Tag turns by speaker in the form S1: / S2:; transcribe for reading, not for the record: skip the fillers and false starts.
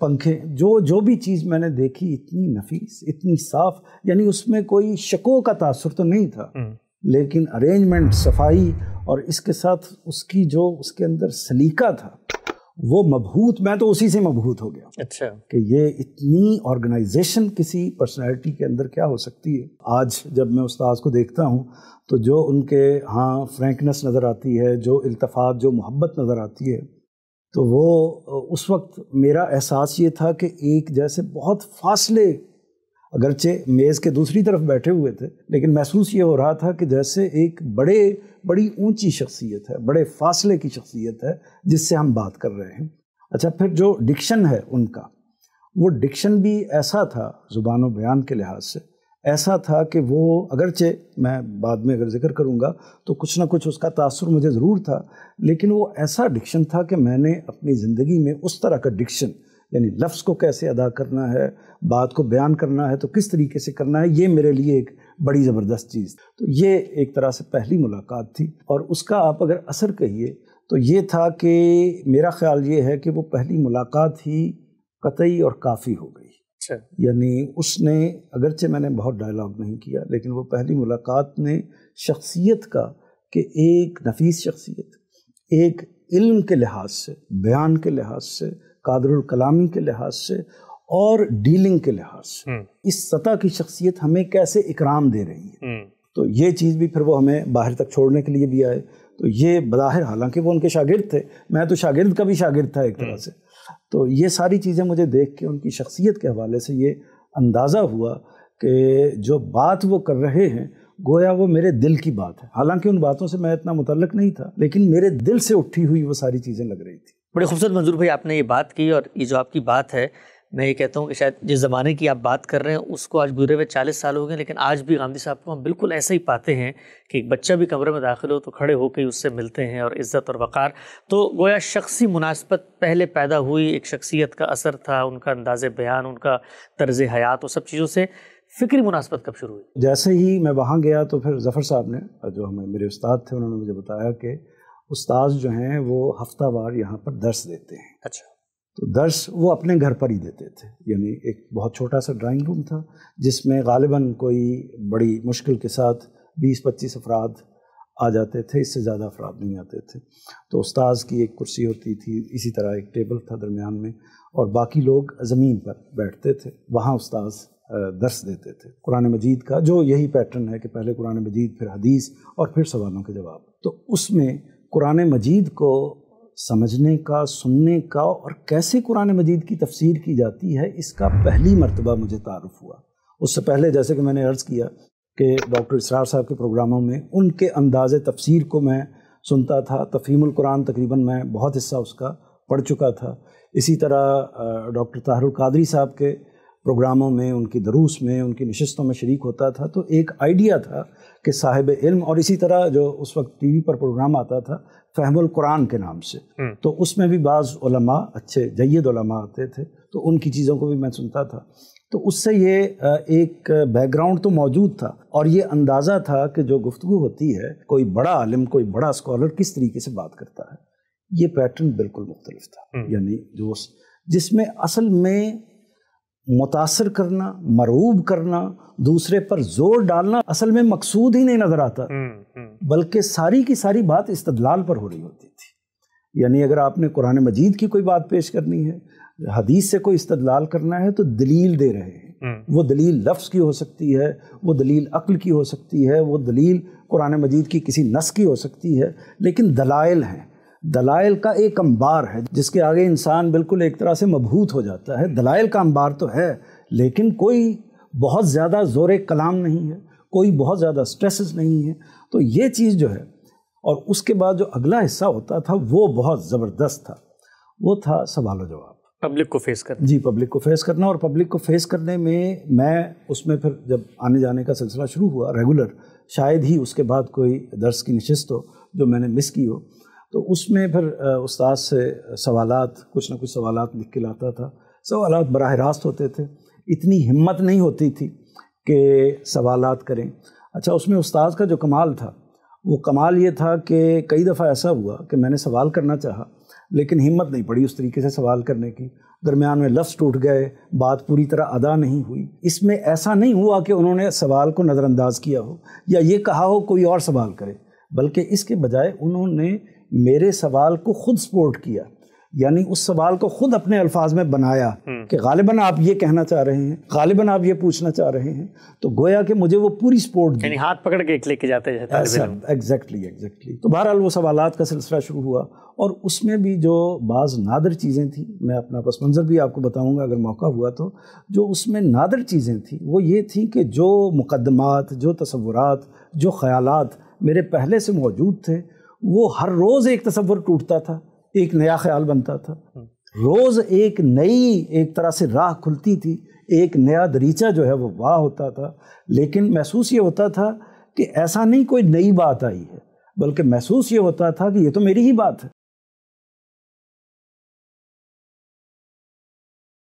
S1: پنکھے، جو بھی چیز میں نے دیکھی اتنی نفیس، اتنی صاف، یعنی اس میں کوئی شکو کا تاثر تو نہیں تھا، لیکن ارینجمنٹ، صفائی اور اس کے ساتھ اس کی جو اس کے اندر سلیقہ تھا وہ مبہوت، میں تو اسی سے مبہوت ہو گیا
S2: اچھا
S1: کہ یہ اتنی آرگنائزیشن کسی پرسنالٹی کے اندر کیا ہو سکتی ہے۔ آج جب میں استاذ کو دیکھتا ہوں تو جو ان کے ہاں فرینکنس نظر آتی ہے، جو التفات، جو محبت نظر آتی ہے، تو وہ اس وقت میرا احساس یہ تھا کہ ایک جیسے بہت فاصلے، اگرچہ میز کے دوسری طرف بیٹھے ہوئے تھے، لیکن محسوس یہ ہو رہا تھا کہ جیسے ایک بڑی اونچی شخصیت ہے، بڑے فاصلے کی شخصیت ہے جس سے ہم بات کر رہے ہیں۔ اچھا، پھر جو ڈکشن ہے ان کا، وہ ڈکشن بھی ایسا تھا زبان و بیان کے لحاظ سے، ایسا تھا کہ وہ، اگرچہ میں بعد میں اگر ذکر کروں گا تو کچھ نہ کچھ اس کا تاثر مجھے ضرور تھا، لیکن وہ ایسا ڈکشن تھا کہ میں نے اپنی زندگی میں اس طرح کا ڈکشن، یعنی لفظ کو کیسے ادا کرنا ہے، بات کو بیان کرنا ہے تو کس طریقے سے کرنا ہے، یہ میرے لیے ایک بڑی زبردست چیز۔ تو یہ ایک طرح سے پہلی ملاقات تھی، اور اس کا آپ اگر اثر کہیے تو یہ تھا کہ میرا خیال یہ ہے کہ وہ پہلی ملاقات ہی قطعی اور کافی ہو گئی۔ یعنی اس نے، اگرچہ میں نے بہت ڈائلاگ نہیں کیا، لیکن وہ پہلی ملاقات نے شخصیت کا، کہ ایک نفیس شخصیت، ایک علم کے لحاظ سے، بیان کے لحاظ سے، قادر الکلامی کے لحاظ سے اور ڈیلنگ کے لحاظ سے، اس سطح کی شخصیت ہمیں کیسے اکرام دے رہی ہے۔ تو یہ چیز بھی پھر وہ ہمیں باہر تک چھوڑنے کے لیے بھی آئے۔ تو یہ بظاہر، حالانکہ وہ ان کے شاگرد تھے، میں تو شاگرد کا بھی شاگرد تھا ایک طرح سے، تو یہ ساری چیزیں مجھے دیکھ کے ان کی شخصیت کے حوالے سے یہ اندازہ ہوا کہ جو بات وہ کر رہے ہیں گویا وہ میرے دل کی بات ہے، حالانکہ ان باتوں سے میں اتنا متعلق نہیں تھا، لیکن میرے دل سے اٹھی ہوئی وہ ساری چیزیں لگ رہی تھی۔
S2: بڑے خوبصورت منظور بھائی آپ نے یہ بات کی، اور یہ جو آپ کی بات ہے، میں یہ کہتا ہوں کہ شاید جس زمانے کی آپ بات کر رہے ہیں اس کو آج گزرے ہوئے 40 سال ہو گئے، لیکن آج بھی غامدی صاحب کو ہم بالکل ایسا ہی پاتے ہیں کہ ایک بچہ بھی کمرے میں داخل ہو تو کھڑے ہو کے اس سے ملتے ہیں، اور عزت اور وقار۔ تو گویا شخصی مناسبت پہلے پیدا ہوئی، ایک شخصیت کا اثر تھا، ان کا انداز بیان، ان کا طرز حیات، وہ سب چیزوں سے فکری مناسبت کب شروع ہوئی؟
S1: جیسے ہی میں وہاں گیا تو پھر ظفر صاحب نے، جو ہمیں میرے استاد تھے، انہوں نے مجھے بتایا کہ استاذ جو ہیں وہ ہفتہ وار یہاں پر درس دیتے ہیں۔
S2: اچھا،
S1: تو درس وہ اپنے گھر پر ہی دیتے تھے، یعنی ایک بہت چھوٹا سا ڈرائنگ روم تھا جس میں غالباً کوئی بڑی مشکل کے ساتھ 20-25 افراد آ جاتے تھے، اس سے زیادہ افراد نہیں آتے تھے۔ تو استاذ کی ایک کرسی ہوتی تھی، اسی طرح ایک ٹیبل تھا درمیان میں، اور باقی لوگ زمین پر بیٹھتے تھے، وہاں استاذ درس دیتے تھے قرآن مجید کا، جو یہی پیٹرن ہے کہ پہلے قرآن مجید، پھر حدیث، اور پھر سوالوں کے جواب۔ تو اس میں قرآن مجید کو سمجھنے کا، سننے کا، اور کیسے قرآن مجید کی تفسیر کی جاتی ہے، اس کا پہلی مرتبہ مجھے تعارف ہوا۔ اس سے پہلے جیسے کہ میں نے عرض کیا کہ ڈاکٹر اسرار صاحب کے پروگراموں میں ان کے انداز تفسیر کو میں سنتا تھا، تفہیم القرآن تقریباً میں بہت حصہ اس کا پڑھ چکا تھا۔ اسی طرح ڈاکٹر طاہر القادری صاحب کے پروگراموں میں، ان کی دروس میں، ان کی نشستوں میں شریک ہوتا تھا، تو ایک آئیڈیا تھا کہ صاحب علم، اور اسی طرح جو اس وقت ٹی وی پر پروگرام آتا تھا فہم القرآن کے نام سے، تو اس میں بھی بعض علماء، اچھے جید علماء آتے تھے، تو ان کی چیزوں کو بھی میں سنتا تھا۔ تو اس سے یہ ایک بیک گراؤنڈ تو موجود تھا، اور یہ اندازہ تھا کہ جو گفتگو ہوتی ہے، کوئی بڑا عالم، کوئی بڑا اسکالر کس طریقے سے بات کرتا ہے، یہ پیٹرن بالکل مختلف تھا۔ یعنی جو جس میں اصل میں متاثر کرنا، مرعوب کرنا، دوسرے پر زور ڈالنا اصل میں مقصود ہی نہیں نظر آتا، بلکہ ساری کی ساری بات استدلال پر ہو رہی ہوتی تھی۔ یعنی اگر آپ نے قرآن مجید کی کوئی بات پیش کرنی ہے، حدیث سے کوئی استدلال کرنا ہے، تو دلیل دے رہے ہیں۔ وہ دلیل لفظ کی ہو سکتی ہے، وہ دلیل عقل کی ہو سکتی ہے، وہ دلیل قرآن مجید کی کسی نص کی ہو سکتی ہے، لیکن دلائل ہیں۔ دلائل کا ایک انبار ہے جس کے آگے انسان بالکل ایک طرح سے مبہوت ہو جاتا ہے۔ دلائل کا انبار تو ہے، لیکن کوئی بہت زیادہ زور کلام نہیں ہے، کوئی بہت زیادہ سٹریسز نہیں ہے۔ تو یہ چیز جو ہے، اور اس کے بعد جو اگلا حصہ ہوتا تھا وہ بہت زبردست تھا، وہ تھا سوال و جواب،
S2: پبلک کو فیس کرنا۔
S1: جی، پبلک کو فیس کرنا، اور پبلک کو فیس کرنے میں اس میں پھر جب آنے جانے کا سلسلہ شروع ہوا ریگولر، شاید ہی اس کے بعد کوئی درس کی نشست ہو جو میں نے مس کی ہو، تو اس میں پھر استاد سے سوالات، کچھ نہ کچھ سوالات لکھ کے لاتا تھا۔ سوالات براہ راست ہوتے تھے، اتنی ہمت نہیں ہوتی تھی کہ سوالات کریں۔ اچھا، اس میں استاد کا جو کمال تھا، وہ کمال یہ تھا کہ کئی دفعہ ایسا ہوا کہ میں نے سوال کرنا چاہا، لیکن ہمت نہیں پڑی اس طریقے سے سوال کرنے کی، درمیان میں لفظ ٹوٹ گئے، بات پوری طرح ادا نہیں ہوئی۔ اس میں ایسا نہیں ہوا کہ انہوں نے سوال کو نظر انداز کیا ہو یا یہ کہا ہو کوئی اور سوال کرے، بلکہ اس کے بجائے انہوں نے میرے سوال کو خود سپورٹ کیا، یعنی اس سوال کو خود اپنے الفاظ میں بنایا کہ غالباً آپ یہ کہنا چاہ رہے ہیں، غالباً آپ یہ پوچھنا چاہ رہے ہیں، تو گویا کہ مجھے وہ پوری سپورٹ دی،
S2: یعنی ہاتھ پکڑ کے لے کے جاتے ہیں طالب علم۔
S1: ایگزیکٹلی۔ تو بہرحال وہ سوالات کا سلسلہ شروع ہوا، اور اس میں بھی جو بعض نادر چیزیں تھیں، میں اپنا پس منظر بھی آپ کو بتاؤں گا اگر موقع ہوا تو، جو اس میں نادر چیزیں تھیں وہ یہ تھیں کہ جو مقدمات، جو تصورات، جو خیالات میرے پہلے سے موجود تھے، وہ ہر روز ایک تصور ٹوٹتا تھا، ایک نیا خیال بنتا تھا، روز ایک نئی ایک طرح سے راہ کھلتی تھی، ایک نیا دریچہ جو ہے وہ واہ ہوتا تھا۔ لیکن محسوس یہ ہوتا تھا کہ ایسا نہیں کوئی نئی بات آئی ہے، بلکہ محسوس یہ ہوتا تھا کہ یہ تو میری ہی بات ہے،